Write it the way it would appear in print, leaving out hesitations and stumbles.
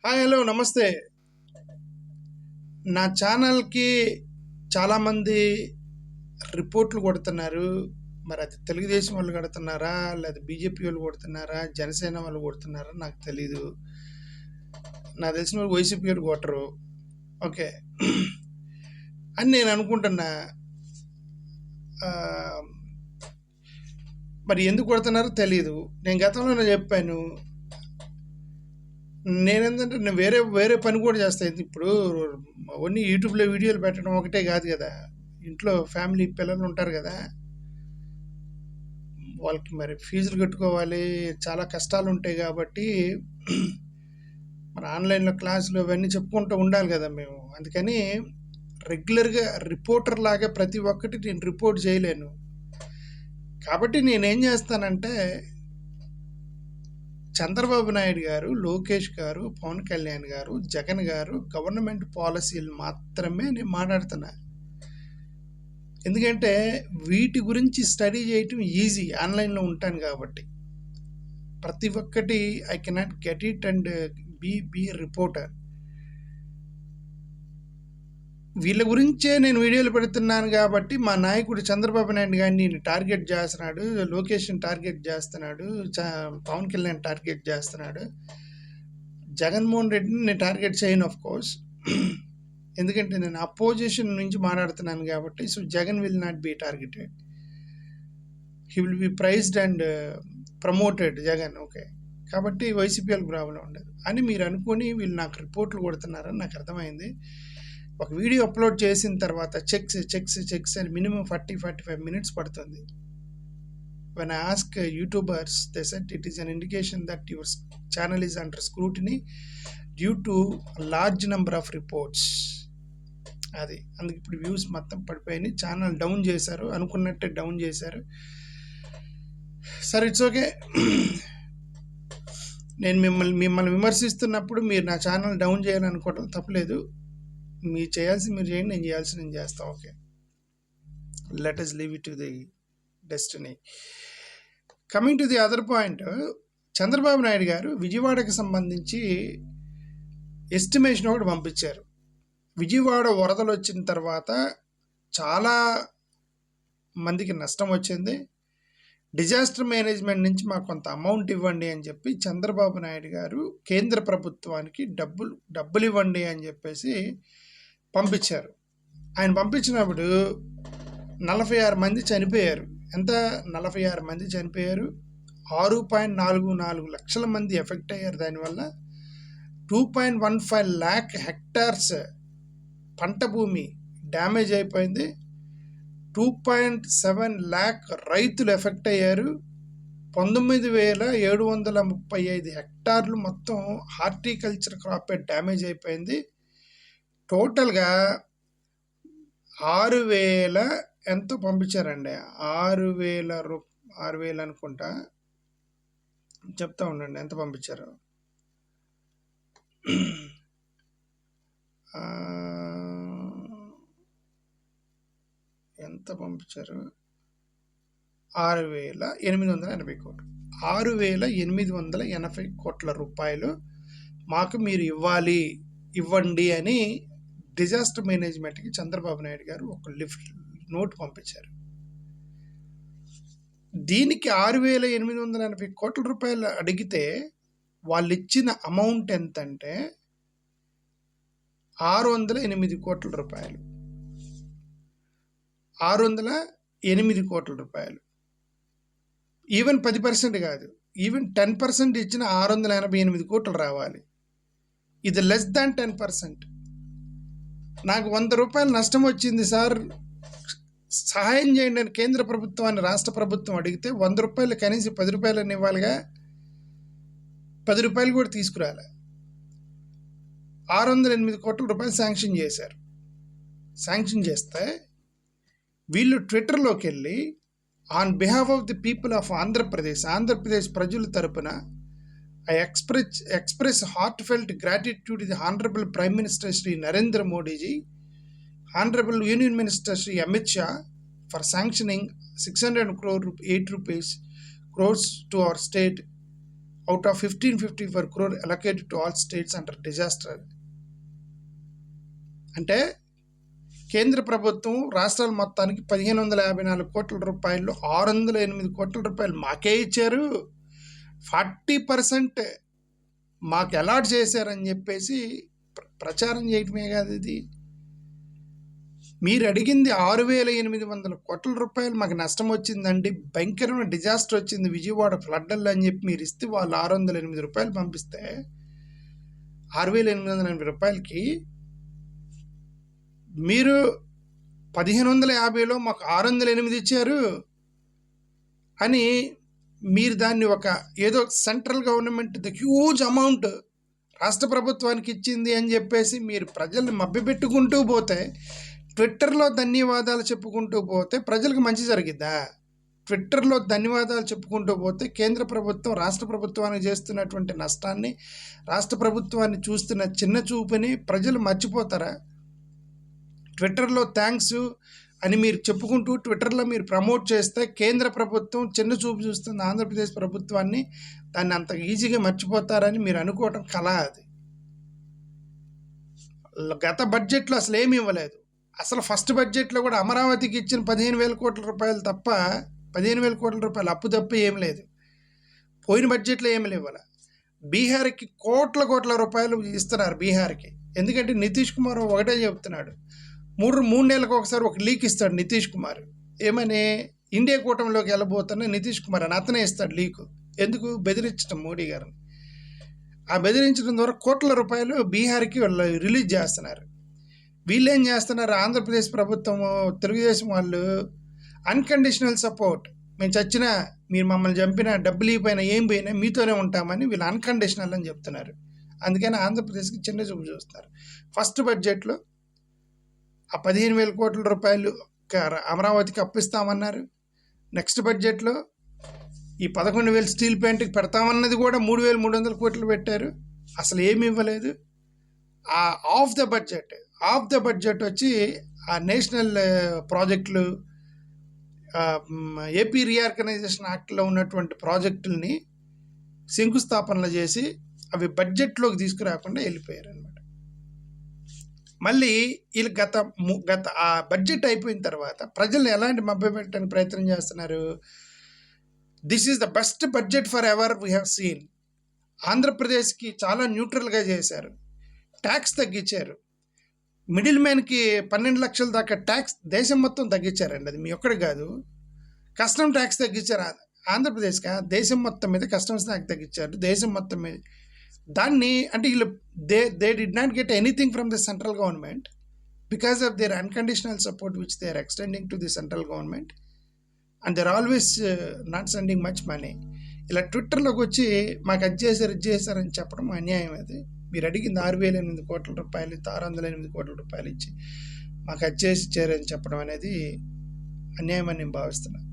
Hi hello నమస్తే. నా ఛానల్కి చాలామంది రిపోర్ట్లు కొడుతున్నారు. మరి అది తెలుగుదేశం వాళ్ళు కొడుతున్నారా, లేదా బీజేపీ వాళ్ళు కొడుతున్నారా, జనసేన వాళ్ళు కొడుతున్నారా నాకు తెలీదు. నాకు తెలిసిన వాళ్ళు వైసీపీ వాళ్ళు కొట్టరు. ఓకే అని నేను అనుకుంటున్నా. ఆ, మరి ఎందుకు కొడుతున్నారో తెలీదు. నేను గతంలో చెప్పాను, నేనేంటంటే నేను వేరే వేరే పని కూడా చేస్తాను. ఇప్పుడు ఓన్లీ యూట్యూబ్లో వీడియోలు పెట్టడం ఒకటే కాదు కదా. ఇంట్లో ఫ్యామిలీ పిల్లలు ఉంటారు కదా, వాళ్ళకి మరి ఫీజులు కట్టుకోవాలి, చాలా కష్టాలు ఉంటాయి. కాబట్టి మన ఆన్లైన్లో క్లాసులు అవన్నీ చెప్పుకుంటూ ఉండాలి కదా మేము. అందుకని రెగ్యులర్గా రిపోర్టర్ లాగా ప్రతి ఒక్కటి నేను రిపోర్ట్ చేయలేను. కాబట్టి నేనేం చేస్తానంటే, చంద్రబాబు నాయుడు గారు, లోకేష్ గారు, పవన్ కళ్యాణ్ గారు, జగన్ గారు గవర్నమెంట్ పాలసీలు మాత్రమే నేను మాట్లాడుతున్నా. ఎందుకంటే వీటి గురించి స్టడీ చేయటం ఈజీ, ఆన్లైన్లో ఉంటాను కాబట్టి. ప్రతి ఒక్కటి I cannot get it and be reporter. వీళ్ళ గురించే నేను వీడియోలు పెడుతున్నాను కాబట్టి మా నాయకుడు చంద్రబాబు నాయుడు గారిని టార్గెట్ చేస్తున్నాడు, లోకేష్ని టార్గెట్ చేస్తున్నాడు, పవన్ కళ్యాణ్ టార్గెట్ చేస్తున్నాడు. జగన్మోహన్ రెడ్డిని నేను టార్గెట్ చేయను ఆఫ్ కోర్స్, ఎందుకంటే నేను అపోజిషన్ నుంచి మాట్లాడుతున్నాను కాబట్టి. So Jagan will not be targeted, he will be praised and promoted Jagan. Okay, కాబట్టి వైసీపీ వాళ్ళకి ప్రాబ్లం ఉండదు అని మీరు అనుకుని వీళ్ళు నాకు రిపోర్ట్లు కొడుతున్నారని నాకు అర్థమైంది. ఒక వీడియో అప్లోడ్ చేసిన తర్వాత చెక్స్ అని మినిమం 40-45 minutes పడుతుంది. When I ask YouTubers, they said it is an indication that your channel is under scrutiny due to a large number of reports. అది అందుకు ఇప్పుడు వ్యూస్ మొత్తం పడిపోయినాయి, ఛానల్ డౌన్ చేశారు, అనుకున్నట్టే డౌన్ చేశారు. సరే, ఇట్స్ ఓకే. నేను మిమ్మల్ని విమర్శిస్తున్నప్పుడు మీరు నా ఛానల్ డౌన్ చేయాలనుకోవడం తప్పలేదు. మీరు చేయాల్సి మీరు చేయండి, నేను చేయాల్సి నేను చేస్తాను. Okay, let us leave it to the destiny. Coming to the other point, Chandrababu Naidu గారు విజయవాడకి సంబంధించి ఎస్టిమేషన్ ఒకటి పంపించారు. విజయవాడ వరదలు వచ్చిన తర్వాత చాలా మందికి నష్టం వచ్చింది, డిజాస్టర్ మేనేజ్మెంట్ నుంచి మాకు కొంత అమౌంట్ ఇవ్వండి అని చెప్పి చంద్రబాబు నాయుడు గారు కేంద్ర ప్రభుత్వానికి డబ్బులు ఇవ్వండి అని చెప్పేసి పంపించారు. ఆయన పంపించినప్పుడు 46 మంది చనిపోయారు. ఎంత? 46 మంది చనిపోయారు. 6.44 లక్షల మంది ఎఫెక్ట్ అయ్యారు. దానివల్ల 2.15 lakh hectares పంట భూమి డ్యామేజ్ అయిపోయింది. 2.7 lakh రైతులు ఎఫెక్ట్ అయ్యారు. 19,735 హెక్టార్లు మొత్తం హార్టికల్చర్ క్రాప్ డ్యామేజ్ అయిపోయింది. టోటల్గా 6,000 ఎంతో పంపించారండి. 6,000 అనుకుంటా, చెప్తా ఉండండి ఎంత పంపించారు. ఎంత పంపించారు? 6,880 కోట్లు. 6,880 కోట్ల రూపాయలు మాకు మీరు ఇవ్వండి అని డిజాస్టర్ మేనేజ్మెంట్కి చంద్రబాబు నాయుడు గారు ఒక నోట్ పంపించారు. దీనికి 6,880 కోట్ల రూపాయలు అడిగితే వాళ్ళు ఇచ్చిన అమౌంట్ ఎంతంటే 608 కోట్ల రూపాయలు. 608 కోట్ల రూపాయలు. ఈవెన్ 10% కాదు, ఈవెన్ 10% ఇచ్చిన 688 కోట్లు రావాలి. ఇది లెస్ దాన్ 10%. నాకు 100 రూపాయలు నష్టం వచ్చింది సార్, సహాయం చేయండి అని కేంద్ర ప్రభుత్వాన్ని రాష్ట్ర ప్రభుత్వం అడిగితే 100 రూపాయలు కనీసం 10 రూపాయలని ఇవ్వాలిగా. 10 రూపాయలు కూడా తీసుకురాలే. 608 కోట్ల రూపాయలు శాంక్షన్ చేశారు. శాంక్షన్ చేస్తే వీళ్ళు ట్విట్టర్లోకి వెళ్ళి on behalf of the people of Andhra Pradesh ప్రజల తరపున I express heartfelt gratitude to the Honorable Prime Minister Shri Narendra Modi ji, Honorable Union Minister Shri Amit Shah for sanctioning 608 crores to our state out of 1554 crore allocated to all states under disaster. అంటే కేంద్ర ప్రభుత్వం రాష్ట్రాల మొత్తానికి 1554 కోట్ల రూపాయలు 608 కోట్ల రూపాయలు మాకే ఇచ్చారు, 40% మాకు అలాట్ చేశారని చెప్పేసి ప్రచారం చేయటమే కాదు. ఇది మీరు అడిగింది 6,800 కోట్ల రూపాయలు మాకు నష్టం వచ్చిందండి, భయంకరమైన డిజాస్టర్ వచ్చింది విజయవాడ ఫ్లడ్డల్లో అని చెప్పి మీరు ఇస్తే వాళ్ళు 608 రూపాయలు పంపిస్తే 6,880 రూపాయలకి మీరు 1550లో మాకు 608 ఇచ్చారు అని మీరు దాన్ని ఒక ఏదో central government the huge amount రాష్ట్ర ప్రభుత్వానికి ఇచ్చింది అని చెప్పేసి మీరు ప్రజల్ని మభ్యపెట్టుకుంటూ పోతే, ట్విట్టర్లో ధన్యవాదాలు చెప్పుకుంటూ పోతే ప్రజలకు మంచి జరిగిద్దా? ట్విట్టర్లో ధన్యవాదాలు చెప్పుకుంటూ పోతే కేంద్ర ప్రభుత్వం రాష్ట్ర ప్రభుత్వానికి చేస్తున్నటువంటి నష్టాన్ని, రాష్ట్ర ప్రభుత్వాన్ని చూస్తున్న చిన్న చూపుని ప్రజలు మర్చిపోతారా? ట్విట్టర్లో థ్యాంక్స్ అని మీరు చెప్పుకుంటూ ట్విట్టర్లో మీరు ప్రమోట్ చేస్తే కేంద్ర ప్రభుత్వం చిన్న చూపు చూస్తుంది ఆంధ్రప్రదేశ్ ప్రభుత్వాన్ని, దాన్ని అంత ఈజీగా మర్చిపోతారని మీరు అనుకోవటం కళ. అది గత బడ్జెట్లో అసలు ఏమి ఇవ్వలేదు. అసలు ఫస్ట్ బడ్జెట్లో కూడా అమరావతికి ఇచ్చిన 15,000 కోట్ల రూపాయలు తప్ప 15,000 కోట్ల రూపాయలు అప్పు తప్ప ఏం లేదు. పోయిన బడ్జెట్లో ఏమి ఇవ్వాలి. బీహార్కి కోట్ల రూపాయలు ఇస్తున్నారు బీహార్కి. ఎందుకంటే నితీష్ కుమార్ ఒకటే చెప్తున్నాడు, మూడు నెలలకు ఒకసారి ఒక లీక్ ఇస్తాడు నితీష్ కుమార్. ఏమని? ఇండియా కూటమిలోకి వెళ్ళబోతున్న నితీష్ కుమార్ అని అతనే ఇస్తాడు లీకు. ఎందుకు? బెదిరించడం మోడీ గారిని. ఆ బెదిరించడం ద్వారా కోట్ల రూపాయలు బీహార్కి వాళ్ళు రిలీజ్ చేస్తున్నారు. వీళ్ళు ఏం చేస్తున్నారు? ఆంధ్రప్రదేశ్ ప్రభుత్వము తెలుగుదేశం వాళ్ళు అన్కండిషనల్ సపోర్ట్, మేము చచ్చినా మీరు మమ్మల్ని చంపినా డబ్బులు ఇవ్వైనా ఏం పోయినా మీతోనే ఉంటామని వీళ్ళు అన్కండిషనల్ అని చెప్తున్నారు. అందుకని ఆంధ్రప్రదేశ్కి చిన్న చూపు చూస్తున్నారు. ఫస్ట్ బడ్జెట్లో ఆ 15,000 కోట్ల రూపాయలు అమరావతికి అప్పిస్తామన్నారు. నెక్స్ట్ బడ్జెట్లో ఈ 11,000 స్టీల్ ప్లాంట్కి పెడతామన్నది కూడా 3,300 కోట్లు పెట్టారు. అసలు ఏమి ఇవ్వలేదు. ఆ ఆఫ్ ద బడ్జెట్ వచ్చి ఆ నేషనల్ ప్రాజెక్టులు, ఏపీ రీఆర్గనైజేషన్ యాక్ట్లో ఉన్నటువంటి ప్రాజెక్టుల్ని శంకుస్థాపనలు చేసి అవి బడ్జెట్లోకి తీసుకురాకుండా వెళ్ళిపోయారు అనమాట. మళ్ళీ వీళ్ళు గత ఆ బడ్జెట్ అయిపోయిన తర్వాత ప్రజల్ని ఎలాంటి మభ్యపెట్టడానికి ప్రయత్నం చేస్తున్నారు? This is the best budget for ever we have seen. ఆంధ్రప్రదేశ్కి చాలా న్యూట్రల్గా చేశారు. ట్యాక్స్ తగ్గించారు. మిడిల్ మ్యాన్కి 12 లక్షల దాకా ట్యాక్స్ దేశం మొత్తం తగ్గించారండి. అది మీ ఒక్కడి కాదు. కస్టమ్ ట్యాక్స్ తగ్గించారు ఆంధ్రప్రదేశ్కి. దేశం మొత్తం మీద కస్టమ్స్ ట్యాక్స్ తగ్గించారు. దేశం మొత్తం మీద దాన్ని అంటే వీళ్ళు they did not get anything from the central government because of their unconditional support which they are extending to the central government and they're always not sending much money. ఇలా ట్విట్టర్లోకి వచ్చి మాకు అది చేశారు ఇది చేశారని చెప్పడం అన్యాయం. అది మీరు అడిగింది 6,008 కోట్ల రూపాయలు 608 కోట్ల రూపాయలు ఇచ్చి మాకు అది చేసి ఇచ్చారని చెప్పడం అనేది అన్యాయం అని నేను భావిస్తున్నాను.